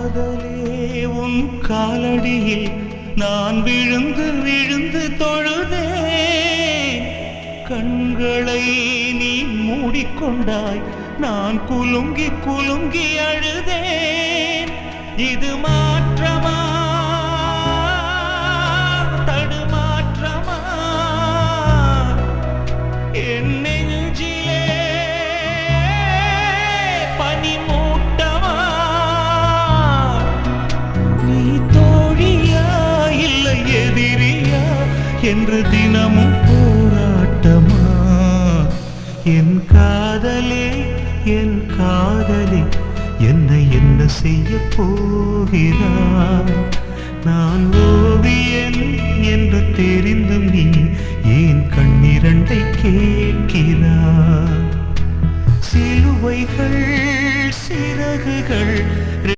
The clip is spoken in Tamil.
காதலே உன் காலடியில் நான் விழுந்து விழுந்து தொழுதேன். கண்களை நீ மூடிக்கொண்டாய், நான் குலுங்கி குலுங்கி அழுதேன். இது மாற்றமா தடுமாற்றமா என் நெஞ்சிலே பனிமூட்டமா? நீ தோழியா இல்லை எதிரியா என்று தினமும் போராட்டமா? என் காதலே என் காதலே என்னை என்ன செய்ய போகிறாய்? நான் ஓவியன் என்று தெரிந்தும் நீ ஏன் கண்ணிரண்டை கேட்கிறாய்? சிலுவைகள் சிறகுகள்